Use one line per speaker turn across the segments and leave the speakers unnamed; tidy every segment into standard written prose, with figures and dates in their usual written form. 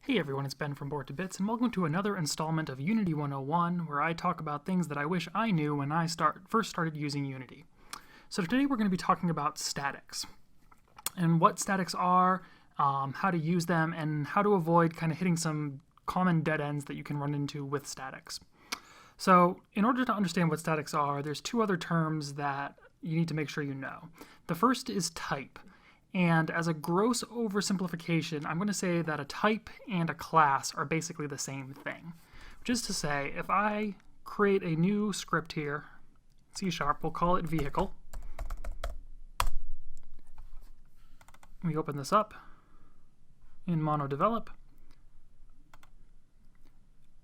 Hey everyone, it's Ben from Board to Bits, and welcome to another installment of Unity 101, where I talk about things that I wish I knew when I first started using Unity. So today we're going to be talking about statics, and what statics are, how to use them, and how to avoid kind of hitting some common dead ends that you can run into with statics. So in order to understand what statics are, there's two other terms that you need to make sure you know. The first is type. And as a gross oversimplification, I'm going to say that a type and a class are basically the same thing. Which is to say, if I create a new script here, C#, we'll call it vehicle. We open this up in Monodevelop.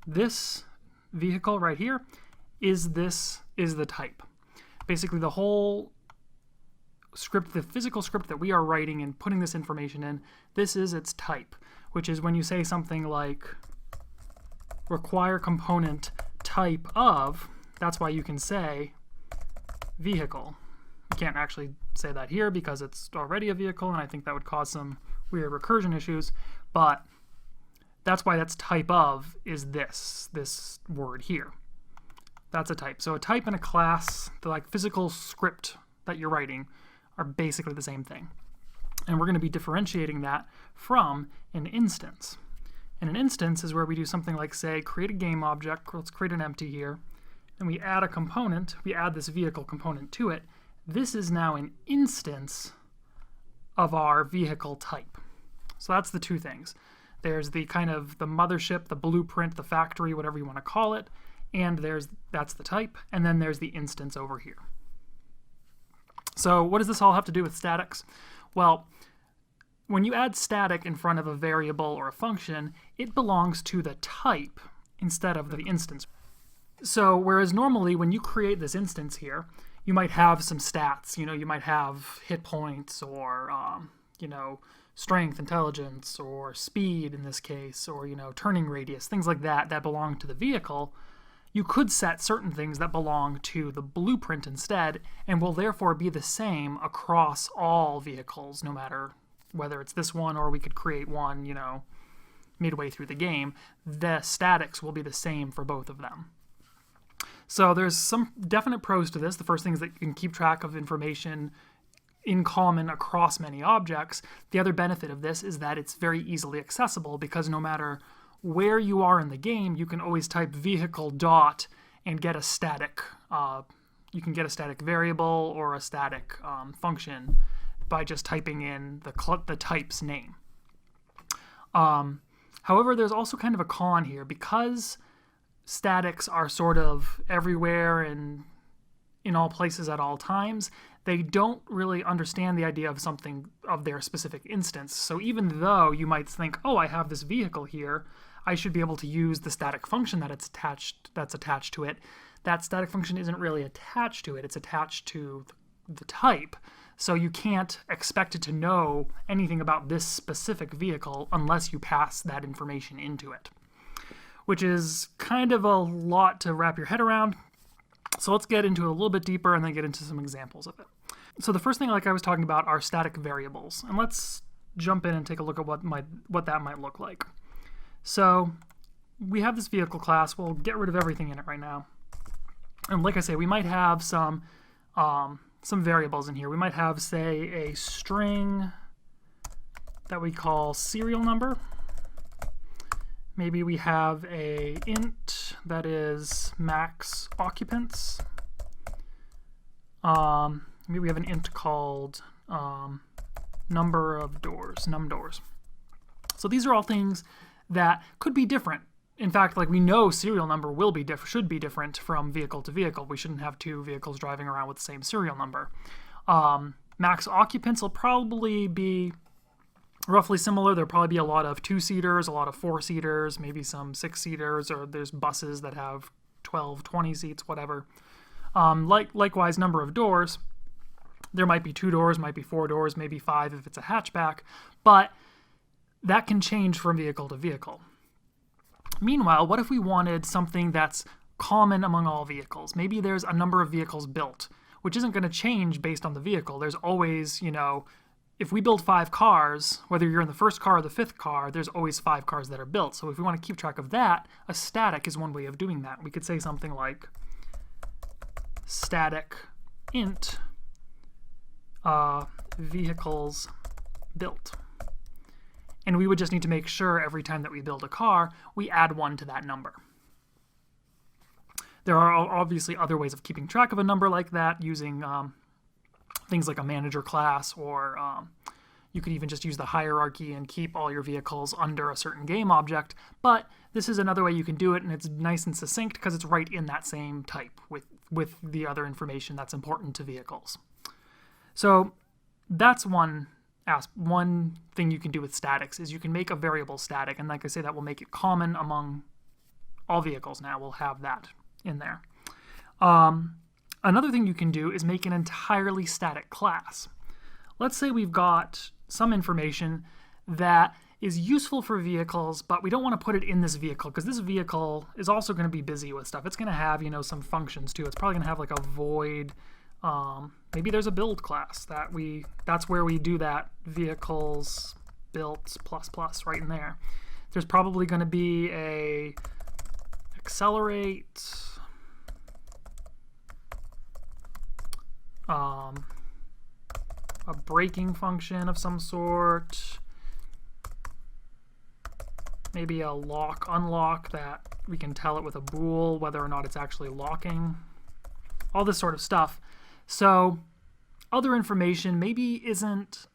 This vehicle right here is the type. Basically the whole script, the physical script that we are writing and putting this information in, this is its type, which is when you say something like require component type of, that's why you can say vehicle. You can't actually say that here because it's already a vehicle, and I think that would cause some weird recursion issues, but that's why that's type of is this word here. That's a type. So a type and a class, the like physical script that you're writing, are basically the same thing. And we're going to be differentiating that from an instance. And an instance is where we do something like, say, create a game object. Let's create an empty here. And we add a component. We add this vehicle component to it. This is now an instance of our vehicle type. So that's the two things. There's the kind of the mothership, the blueprint, the factory, whatever you want to call it. And that's the type. And then there's the instance over here. So what does this all have to do with statics? Well, when you add static in front of a variable or a function, it belongs to the type instead of the instance. So whereas normally when you create this instance here, you might have some stats. You might have hit points or, strength, intelligence, or speed in this case, or, turning radius, things like that belong to the vehicle. You could set certain things that belong to the blueprint instead, and will therefore be the same across all vehicles, no matter whether it's this one or we could create one, midway through the game. The statics will be the same for both of them. So there's some definite pros to this. The first thing is that you can keep track of information in common across many objects. The other benefit of this is that it's very easily accessible, because no matter where you are in the game, you can always type vehicle dot and get a static. You can get a static variable or a static function by just typing in the type's name. However, there's also kind of a con here, because statics are sort of everywhere and in all places at all times. They don't really understand the idea of something of their specific instance. So even though you might think, oh, I have this vehicle here, I should be able to use the static function that's attached to it. That static function isn't really attached to it. It's attached to the type. So you can't expect it to know anything about this specific vehicle unless you pass that information into it, which is kind of a lot to wrap your head around. So let's get into it a little bit deeper and then get into some examples of it. So the first thing, like I was talking about, are static variables. And let's jump in and take a look at what that might look like. So we have this vehicle class. We'll get rid of everything in it right now. And like I say, we might have some variables in here. We might have, say, a string that we call serial number. Maybe we have a int that is max occupants. Maybe we have an int called number of doors, num doors. So these are all things that could be different. In fact, like we know serial number should be different from vehicle to vehicle. We shouldn't have two vehicles driving around with the same serial number. Max occupants will probably be roughly similar. There'll probably be a lot of 2-seaters, a lot of 4-seaters, maybe some 6-seaters, or there's buses that have 12, 20 seats, whatever. Likewise, number of doors. There might be 2 doors, might be 4 doors, maybe 5 if it's a hatchback, but that can change from vehicle to vehicle. Meanwhile, what if we wanted something that's common among all vehicles? Maybe there's a number of vehicles built, which isn't going to change based on the vehicle. There's always, if we build 5 cars, whether you're in the first car or the 5th car, there's always 5 cars that are built. So if we want to keep track of that, a static is one way of doing that. We could say something like static int vehicles built. And we would just need to make sure every time that we build a car, we add 1 to that number. There are obviously other ways of keeping track of a number like that using things like a manager class, or you could even just use the hierarchy and keep all your vehicles under a certain game object. But this is another way you can do it, and it's nice and succinct because it's right in that same type with the other information that's important to vehicles. So that's one thing you can do with statics, is you can make a variable static, and like I say, that will make it common among all vehicles now. We'll have that in there. Another thing you can do is make an entirely static class. Let's say we've got some information that is useful for vehicles, but we don't want to put it in this vehicle because this vehicle is also going to be busy with stuff. It's going to have, some functions too. It's probably going to have like a void. Maybe there's a build class that's where we do that vehicles built ++ right in there. There's probably going to be a accelerate, a braking function of some sort, maybe a lock unlock that we can tell it with a bool whether or not it's actually locking, all this sort of stuff. So other information maybe isn't,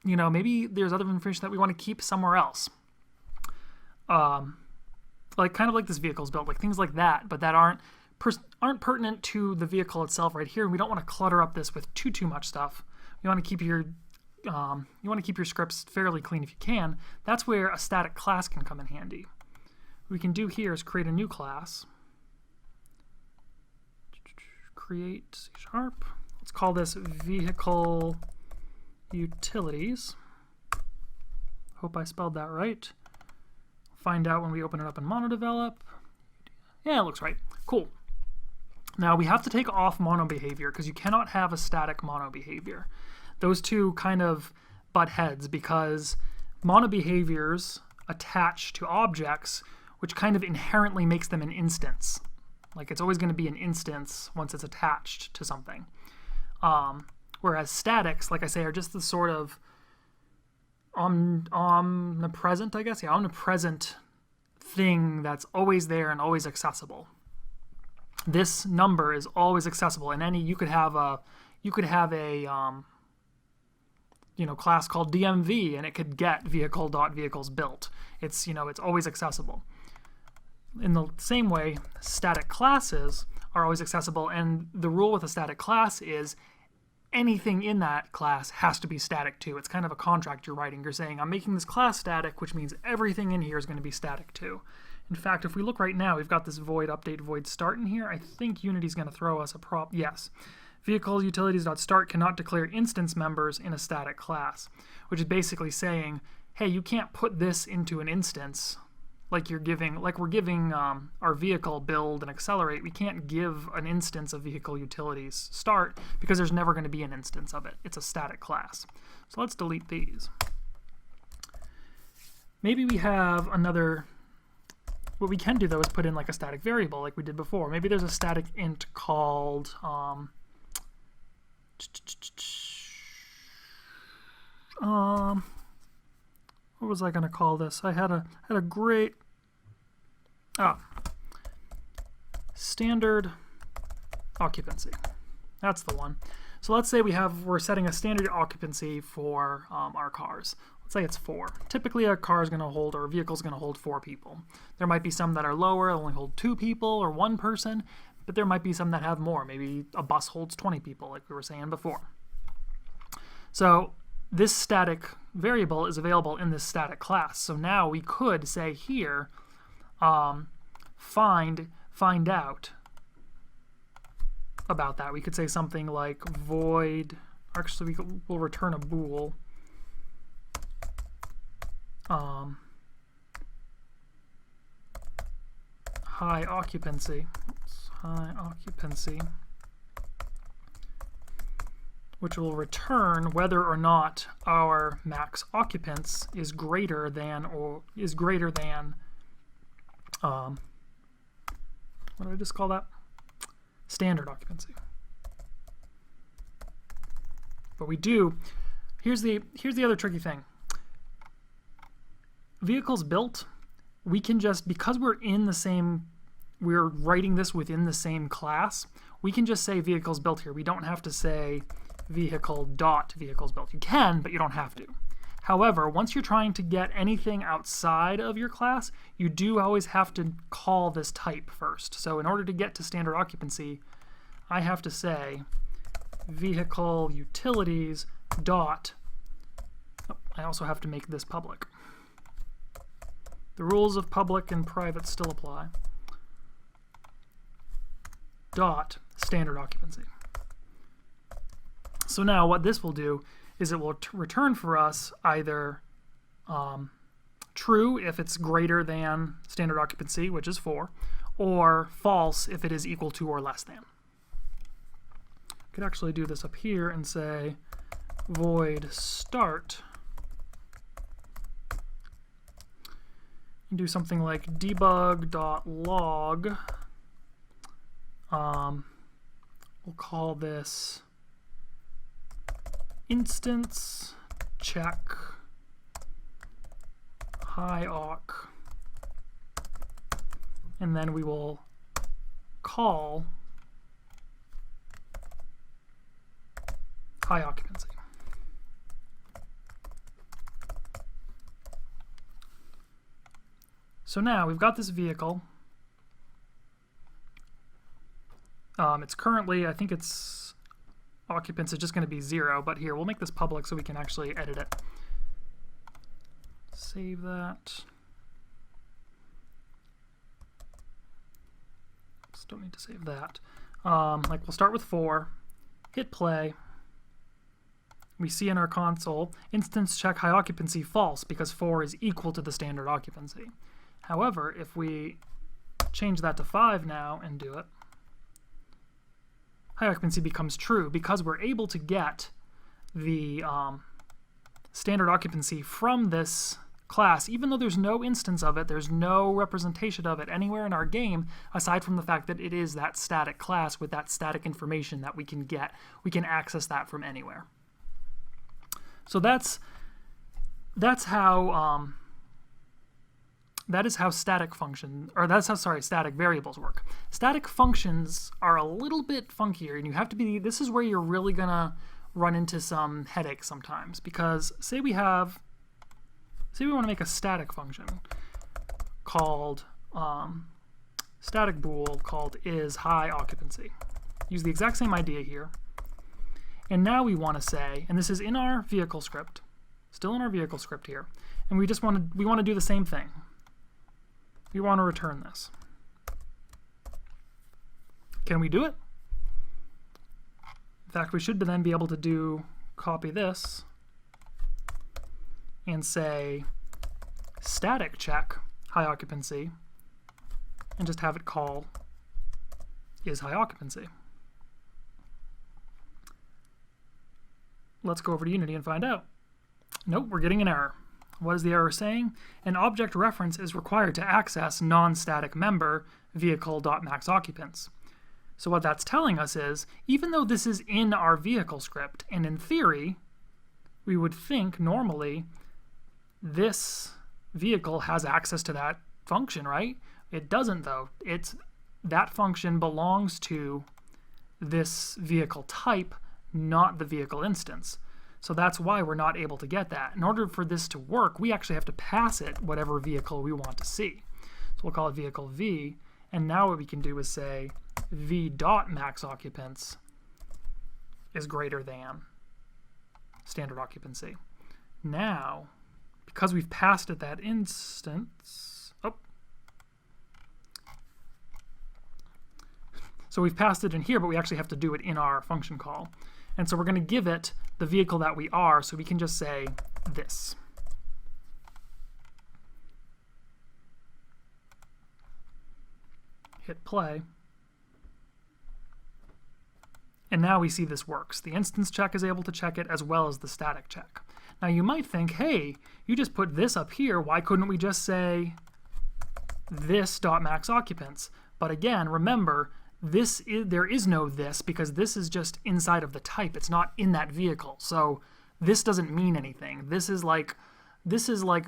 maybe there's other information that we want to keep somewhere else. Like kind of like this vehicle's built, like things like that, but that aren't pertinent to the vehicle itself right here. And we don't want to clutter up this with too much stuff. You want to keep your scripts fairly clean if you can. That's where a static class can come in handy. What we can do here is create a new class. Create C#. Let's call this vehicle utilities. Hope I spelled that right. Find out when we open it up in Monodevelop. Yeah, it looks right. Cool. Now we have to take off Monobehaviour because you cannot have a static Monobehaviour. Those two kind of butt heads because Monobehaviors attach to objects, which kind of inherently makes them an instance. Like it's always going to be an instance once it's attached to something. Whereas statics, like I say, are just the sort of omnipresent, I guess. Yeah, omnipresent thing that's always there and always accessible. This number is always accessible, and you could have a class called DMV, and it could get vehicle.vehicles built. It's always accessible. In the same way, static classes are always accessible, and the rule with a static class is anything in that class has to be static too. It's kind of a contract you're writing. You're saying, I'm making this class static, which means everything in here is going to be static too. In fact, if we look right now, we've got this void update void start in here. I think Unity's going to throw us a prop. Yes. Vehicle utilities.start cannot declare instance members in a static class, which is basically saying, hey, you can't put this into an instance like we're giving our vehicle build and accelerate. We can't give an instance of vehicle utilities start because there's never going to be an instance of it. It's a static class. So let's delete these. Maybe we have another. What we can do though is put in like a static variable like we did before. Maybe there's a static int called what was I going to call this? I had a great standard occupancy. That's the one. So let's say we're setting a standard occupancy for our cars. Let's say it's 4. Typically a car is going to hold, or a vehicle is going to hold 4 people. There might be some that are lower, only hold 2 people or 1 person, but there might be some that have more. Maybe a bus holds 20 people like we were saying before. So this static variable is available in this static class. So now we could say here, find out about that. We could say something like void, actually we'll return a bool. High occupancy. High occupancy. which will return whether or not our max occupants is greater than what did I just call that? Standard occupancy. But we do, here's the other tricky thing. Vehicles built, we can just, because we're writing this within the same class, we can just say vehicles built here. We don't have to say vehicle.vehicles built. You can, but you don't have to. However, once you're trying to get anything outside of your class, you do always have to call this type first. So in order to get to standard occupancy, I have to say vehicle utilities dot, I also have to make this public. The rules of public and private still apply. Dot standard occupancy. So now what this will do is it will return for us either true if it's greater than standard occupancy, which is 4, or false if it is equal to or less than. I could actually do this up here and say void start and do something like debug.log. We'll call this instance check high occ, and then we will call high occupancy. So now we've got this vehicle. It's currently, I think its occupants is just going to be 0, but here, we'll make this public so we can actually edit it. Save that. Just don't need to save that. Like we'll start with 4, hit play. We see in our console, instance check high occupancy false because 4 is equal to the standard occupancy. However, if we change that to 5 now and do it, high occupancy becomes true because we're able to get the standard occupancy from this class, even though there's no instance of it, there's no representation of it anywhere in our game, aside from the fact that it is that static class with that static information that we can get. We can access that from anywhere. So that is how static variables work. Static functions are a little bit funkier, and you have to be, this is where you're really gonna run into some headaches sometimes, because say we want to make a static function called static bool called is high occupancy. Use the exact same idea here. And now we want to say, and this is in our vehicle script, still in our vehicle script here, and we want to do the same thing. We want to return this. Can we do it? In fact, we should then be able to copy this and say static check high occupancy and just have it call is high occupancy. Let's go over to Unity and find out. Nope, we're getting an error. What is the error saying? An object reference is required to access non-static member vehicle.maxOccupants. So what that's telling us is, even though this is in our vehicle script, and in theory, we would think normally this vehicle has access to that function, right? It doesn't though. That function belongs to this vehicle type, not the vehicle instance. So that's why we're not able to get that. In order for this to work, we actually have to pass it whatever vehicle we want to see. So we'll call it vehicle V, and now what we can do is say v.maxOccupants is greater than standard occupancy. Now, because we've passed it that instance, so we've passed it in here, but we actually have to do it in our function call. And so we're going to give it the vehicle that we are, so we can just say this. Hit play. And now we see this works. The instance check is able to check it as well as the static check. Now you might think, hey, you just put this up here. Why couldn't we just say this.maxOccupants? But again, remember, there is no this because this is just inside of the type. It's not in that vehicle. So this doesn't mean anything. This is like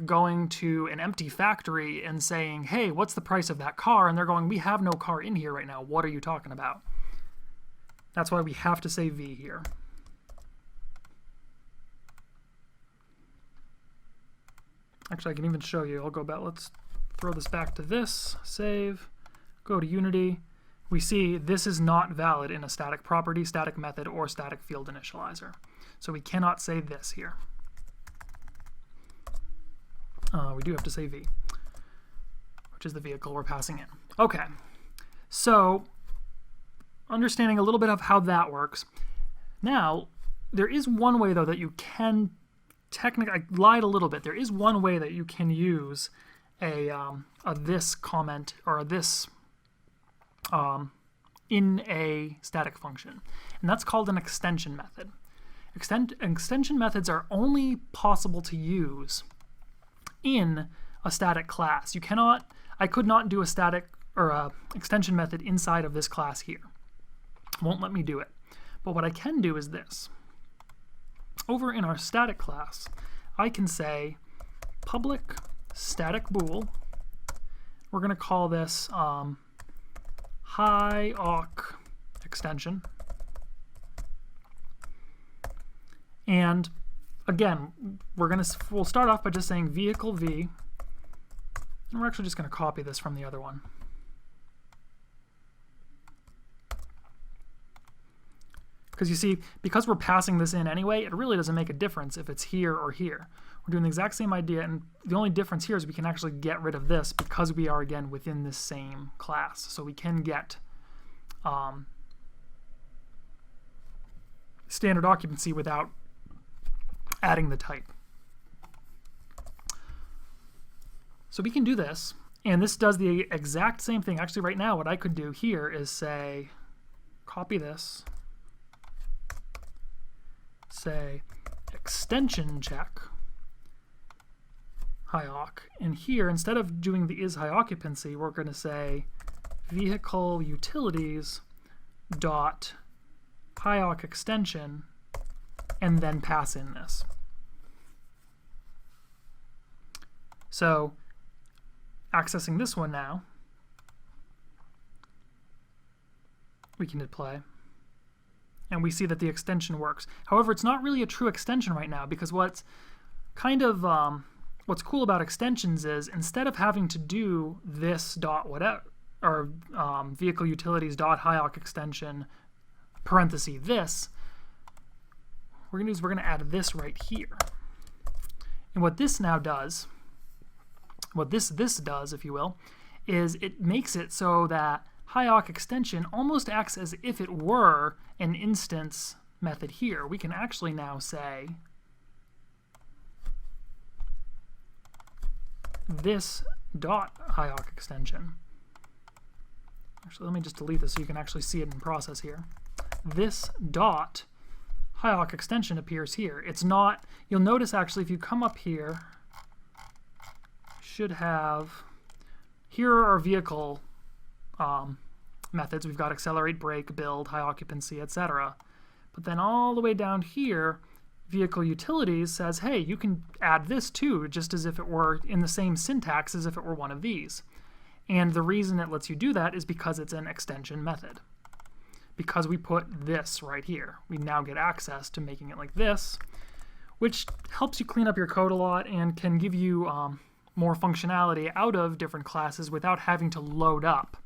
going to an empty factory and saying, hey, what's the price of that car? And they're going, we have no car in here right now. What are you talking about? That's why we have to say V here. Actually, I can even show you. I'll go back. Let's throw this back to this. Save. Go to Unity. We see this is not valid in a static property, static method, or static field initializer. So we cannot say this here. We do have to say V, which is the vehicle we're passing in. Okay, so understanding a little bit of how that works. Now, there is one way, though, that you can technically, I lied a little bit. There is one way that you can use a this comment or a this in a static function, and that's called an extension method. Extension methods are only possible to use in a static class. You cannot, I could not do a static or a extension method inside of this class here. Won't let me do it. But what I can do is this. Over in our static class, I can say public static bool. We're going to call this high-awk extension. And again, we'll start off by just saying vehicle V, and we're actually just going to copy this from the other one. Because you see, because we're passing this in anyway, it really doesn't make a difference if it's here or here. We're doing the exact same idea, and the only difference here is we can actually get rid of this because we are, again, within this same class. So we can get standard occupancy without adding the type. So we can do this, and this does the exact same thing. Actually, right now, what I could do here is say, copy this, say extension check high-awk, and here, instead of doing the is high occupancy, we're going to say vehicle utilities dot high-awk extension, and then pass in this. So accessing this one now, we can hit play, and we see that the extension works. However, it's not really a true extension right now, because what's cool about extensions is instead of having to do this dot whatever, or vehicle utilities dot high-awk extension parenthesis this, we're going to add this right here. And what this now does, what this does, if you will, is it makes it so that high-awk extension almost acts as if it were an instance method here. We can actually now say this dot high-awk extension. Actually, let me just delete this so you can actually see it in process here. This dot high-awk extension appears here. It's not, you'll notice actually if you come up here, should have, here are our vehicle methods. We've got accelerate, brake, build, high occupancy, etc. But then all the way down here, vehicle utilities says, hey, you can add this too, just as if it were in the same syntax as if it were one of these. And the reason it lets you do that is because it's an extension method. Because we put this right here. We now get access to making it like this, which helps you clean up your code a lot and can give you more functionality out of different classes without having to load up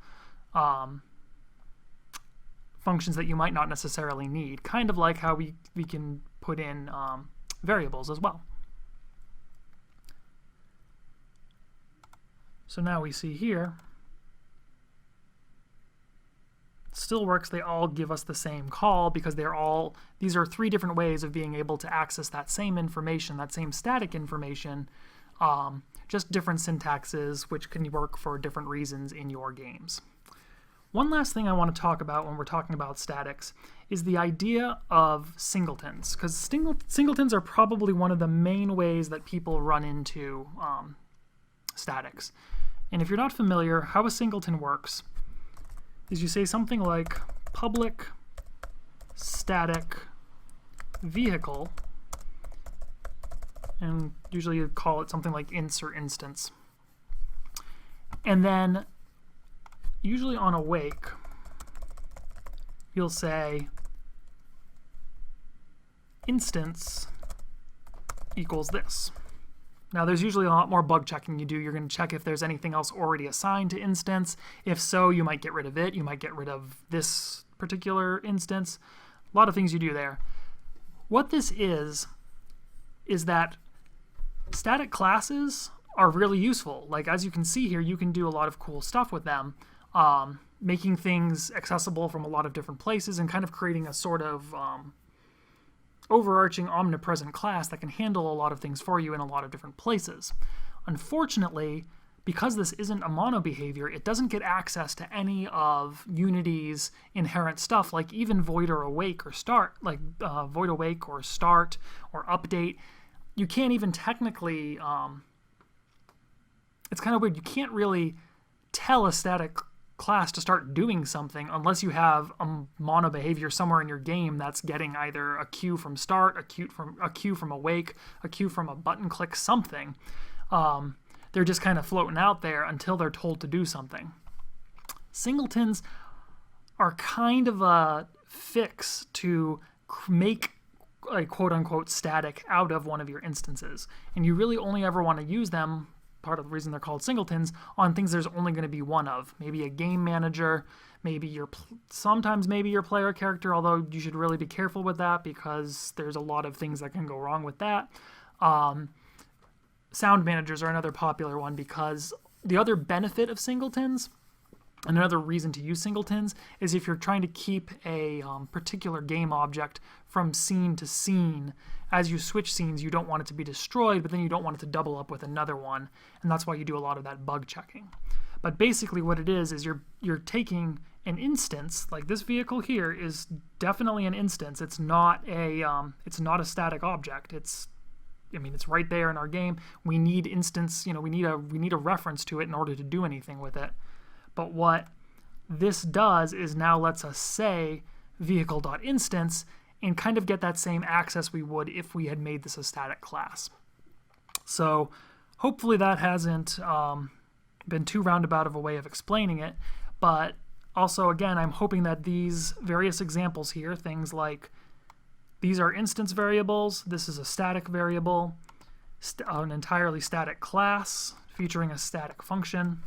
functions that you might not necessarily need. Kind of like how we can put in variables as well. So now we see here, still works. They all give us the same call because these are three different ways of being able to access that same information, that same static information, just different syntaxes which can work for different reasons in your games. One last thing I want to talk about when we're talking about statics is the idea of singletons, because singletons are probably one of the main ways that people run into statics. And if you're not familiar, how a singleton works is you say something like public static vehicle, and usually you call it something like ints or instance. And then usually on awake, you'll say instance equals this. Now there's usually a lot more bug checking you do. You're going to check if there's anything else already assigned to instance. If so, you might get rid of it. You might get rid of this particular instance. A lot of things you do there. What this is that static classes are really useful. Like, as you can see here, you can do a lot of cool stuff with them, making things accessible from a lot of different places and kind of creating a sort of overarching omnipresent class that can handle a lot of things for you in a lot of different places. Unfortunately, because this isn't a monobehavior, it doesn't get access to any of Unity's inherent stuff, like even void or awake or start, like void awake or start or update. You can't even technically, it's kind of weird, you can't really tell a static class to start doing something unless you have a monobehavior somewhere in your game that's getting either a cue from start, a cue from awake, a cue from a button click, something. They're just kind of floating out there until they're told to do something. Singletons are kind of a fix to make a quote-unquote static out of one of your instances, and you really only ever want to use them, part of the reason they're called singletons, on things there's only going to be one of. Maybe a game manager, maybe sometimes maybe your player character, although you should really be careful with that because there's a lot of things that can go wrong with that. Sound managers are another popular one, because the other benefit of singletons, and another reason to use singletons, is if you're trying to keep a particular game object from scene to scene. As you switch scenes, you don't want it to be destroyed, but then you don't want it to double up with another one, and that's why you do a lot of that bug checking. But basically what it is you're taking an instance, like this vehicle here is definitely an instance. It's not a static object. It's right there in our game. We need instance, we need a reference to it in order to do anything with it. But what this does is now lets us say vehicle.instance and kind of get that same access we would if we had made this a static class. So hopefully that hasn't been too roundabout of a way of explaining it, but also, again, I'm hoping that these various examples here, things like these are instance variables, this is a static variable, an entirely static class featuring a static function.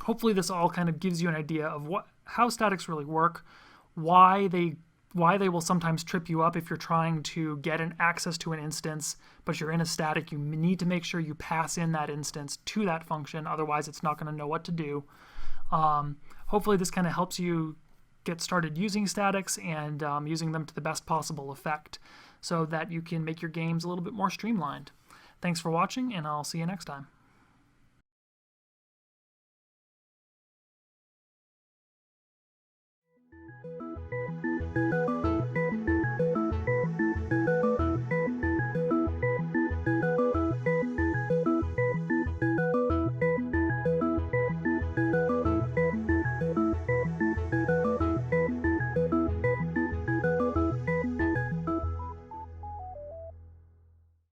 Hopefully this all kind of gives you an idea of how statics really work, why they will sometimes trip you up if you're trying to get an access to an instance, but you're in a static. You need to make sure you pass in that instance to that function, otherwise it's not going to know what to do. Hopefully this kind of helps you get started using statics and using them to the best possible effect so that you can make your games a little bit more streamlined. Thanks for watching, and I'll see you next time.